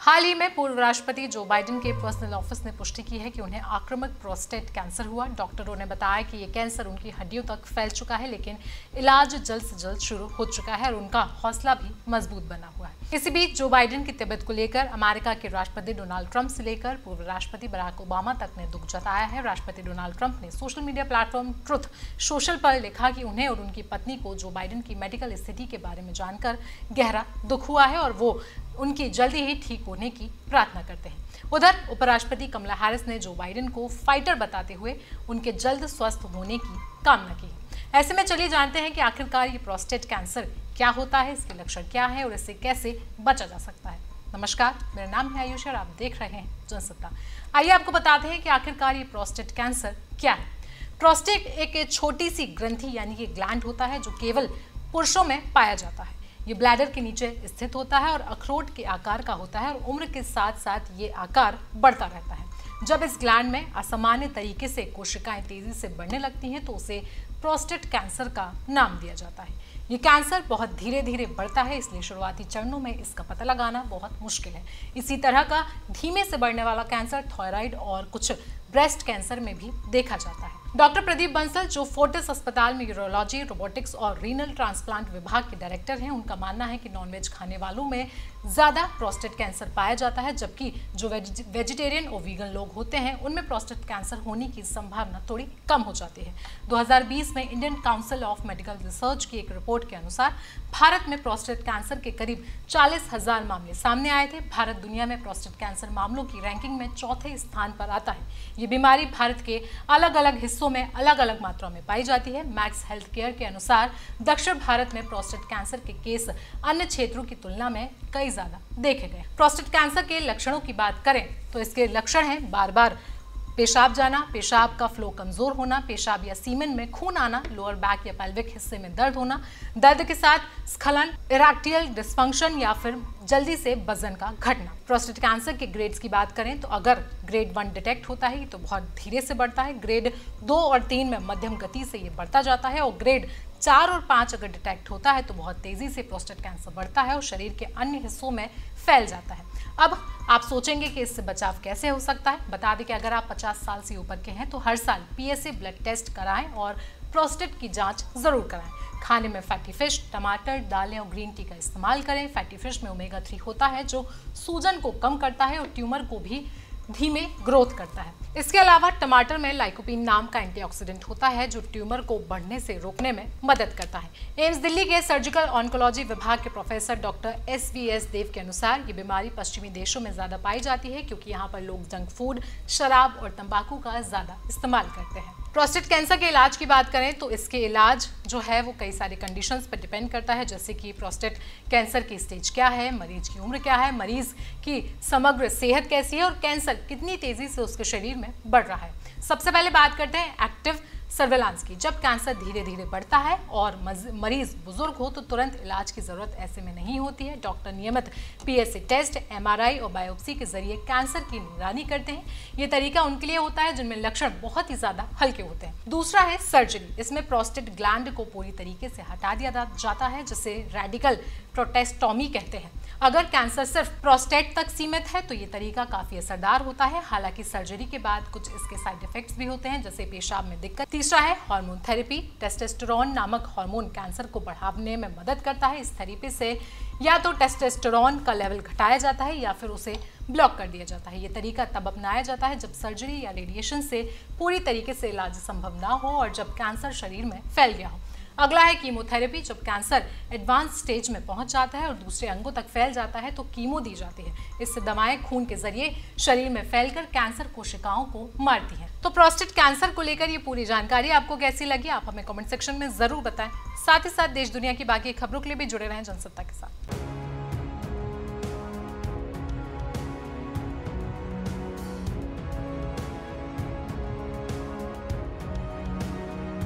हाल ही में पूर्व राष्ट्रपति जो बाइडेन के पर्सनल ऑफिस ने पुष्टि की है कि उन्हें आक्रामक प्रोस्टेट कैंसर हुआ। डॉक्टरों ने बताया कि ये कैंसर उनकी हड्डियों तक फैल चुका है, लेकिन इलाज जल्द से जल्द शुरू हो चुका है और उनका हौसला भी मजबूत बना हुआ है। इसी बीच जो बाइडेन की तबीयत को लेकर अमेरिका के राष्ट्रपति डोनाल्ड ट्रंप से लेकर पूर्व राष्ट्रपति बराक ओबामा तक ने दुख जताया है। राष्ट्रपति डोनाल्ड ट्रंप ने social media platform truth social पर लिखा कि उन्हें और उनकी पत्नी को जो बाइडेन की मेडिकल स्थिति के बारे में जानकर गहरा दुख हुआ है और वो उनकी जल्दी ही ठीक होने की प्रार्थना करते हैं। उधर उपराष्ट्रपति कमला हैरिस ने जो बाइडेन को फाइटर बताते हुए उनके जल्द स्वस्थ होने की कामना की। ऐसे में चलिए जानते हैं कि आखिरकार ये प्रोस्टेट कैंसर क्या होता है, इसके लक्षण क्या है और इससे कैसे बचा जा सकता है। नमस्कार, मेरा नाम है आयुष और आप देख रहे हैं जनसत्ता। आइए आपको बताते हैं कि आखिरकार ये प्रोस्टेट कैंसर क्या है। प्रोस्टेट एक छोटी सी ग्रंथि यानी कि ग्लैंड होता है जो केवल पुरुषों में पाया जाता है। ये ब्लैडर के नीचे स्थित होता है और अखरोट के आकार का होता है और उम्र के साथ साथ ये आकार बढ़ता रहता है। जब इस ग्लैंड में असामान्य तरीके से कोशिकाएं तेजी से बढ़ने लगती हैं तो उसे प्रोस्टेट कैंसर का नाम दिया जाता है। ये कैंसर बहुत धीरे धीरे बढ़ता है, इसलिए शुरुआती चरणों में इसका पता लगाना बहुत मुश्किल है। इसी तरह का धीमे से बढ़ने वाला कैंसर थायराइड और कुछ ब्रेस्ट कैंसर में भी देखा जाता है। डॉक्टर प्रदीप बंसल जो फोर्टिस अस्पताल में यूरोलॉजी, रोबोटिक्स और रीनल ट्रांसप्लांट विभाग के डायरेक्टर हैं, उनका मानना है कि नॉनवेज खाने वालों में ज़्यादा प्रोस्टेट कैंसर पाया जाता है, जबकि जो वेजिटेरियन और वीगन लोग होते हैं उनमें प्रोस्टेट कैंसर होने की संभावना थोड़ी कम हो जाती है। 2020 में Indian council of medical research की एक रिपोर्ट के अनुसार भारत में प्रोस्टेट कैंसर के करीब 40,000 मामले सामने आए थे। भारत दुनिया में प्रोस्टेट कैंसर मामलों की रैंकिंग में चौथे स्थान पर आता है। ये बीमारी भारत के अलग अलग हिस्सों में अलग अलग मात्रा में पाई जाती है। मैक्स हेल्थ केयर के अनुसार दक्षिण भारत में प्रोस्टेट कैंसर के केस अन्य क्षेत्रों की तुलना में कई ज्यादा देखे गए। प्रोस्टेट कैंसर के लक्षणों की बात करें तो इसके लक्षण हैं बार बार पेशाब जाना, पेशाब का फ्लो कमजोर होना, पेशाब या सीमेन में खून आना, लोअर बैक या पेल्विक हिस्से में दर्द होना, दर्द के साथ स्खलन, इरेक्टाइल डिस्फंक्शन या फिर जल्दी से वजन का घटना। प्रोस्टेट कैंसर के ग्रेड्स की बात करें तो अगर ग्रेड 1 डिटेक्ट होता है तो बहुत धीरे से बढ़ता है, ग्रेड 2 और 3 में मध्यम गति से ये बढ़ता जाता है और ग्रेड 4 और 5 अगर डिटेक्ट होता है तो बहुत तेजी से प्रोस्टेट कैंसर बढ़ता है और शरीर के अन्य हिस्सों में फैल जाता है। अब आप सोचेंगे कि इससे बचाव कैसे हो सकता है। बता दें कि अगर आप 50 साल से ऊपर के हैं तो हर साल PSA ब्लड टेस्ट कराएं और प्रोस्टेट की जांच जरूर कराएं। खाने में फैटी फिश, टमाटर, दालें और ग्रीन टी का इस्तेमाल करें। फैटी फिश में ओमेगा 3 होता है जो सूजन को कम करता है और ट्यूमर को भी धीमे ग्रोथ करता है। इसके अलावा टमाटर में लाइकोपीन नाम का एंटीऑक्सीडेंट होता है जो ट्यूमर को बढ़ने से रोकने में मदद करता है। एम्स दिल्ली के सर्जिकल ऑन्कोलॉजी विभाग के प्रोफेसर डॉक्टर SVS देव के अनुसार ये बीमारी पश्चिमी देशों में ज्यादा पाई जाती है क्योंकि यहाँ पर लोग जंक फूड, शराब और तंबाकू का ज्यादा इस्तेमाल करते हैं। प्रोस्टेट कैंसर के इलाज की बात करें तो इसके इलाज जो है वो कई सारे कंडीशंस पर डिपेंड करता है, जैसे कि प्रोस्टेट कैंसर की स्टेज क्या है, मरीज की उम्र क्या है, मरीज की समग्र सेहत कैसी है और कैंसर कितनी तेजी से उसके शरीर में बढ़ रहा है। सबसे पहले बात करते हैं एक्टिव सर्वेलांस की। जब कैंसर धीरे धीरे बढ़ता है और मरीज बुजुर्ग हो तो तुरंत इलाज की जरूरत ऐसे में नहीं होती है। डॉक्टर नियमित PSA टेस्ट, MRI और बायोप्सी के जरिए कैंसर की निगरानी करते हैं। ये तरीका उनके लिए होता है जिनमें लक्षण बहुत ही ज्यादा हल्के होते हैं। दूसरा है सर्जरी। इसमें प्रोस्टेट ग्लैंड को पूरी तरीके से हटा दिया जाता है जिसे रेडिकल प्रोस्टेक्टोमी कहते हैं। अगर कैंसर सिर्फ प्रोस्टेट तक सीमित है तो ये तरीका काफी असरदार होता है। हालांकि सर्जरी के बाद कुछ इसके साइड इफेक्ट्स भी होते हैं, जैसे पेशाब में दिक्कत। तीसरा है हार्मोन थेरेपी। टेस्टोस्टेरोन नामक हार्मोन कैंसर को बढ़ाने में मदद करता है। इस थेरेपी से या तो टेस्टोस्टेरोन का लेवल घटाया जाता है या फिर उसे ब्लॉक कर दिया जाता है। ये तरीका तब अपनाया जाता है जब सर्जरी या रेडिएशन से पूरी तरीके से इलाज संभव ना हो और जब कैंसर शरीर में फैल गया हो। अगला है कीमोथेरेपी। जब कैंसर एडवांस स्टेज में पहुंच जाता है और दूसरे अंगों तक फैल जाता है तो कीमो दी जाती है। इससे दवाएं खून के जरिए शरीर में फैलकर कैंसर कोशिकाओं को मारती हैं। तो प्रोस्टेट कैंसर को लेकर ये पूरी जानकारी आपको कैसी लगी, आप हमें कमेंट सेक्शन में जरूर बताएं। साथ ही साथ देश दुनिया की बाकी खबरों के लिए भी जुड़े रहें जनसत्ता के साथ।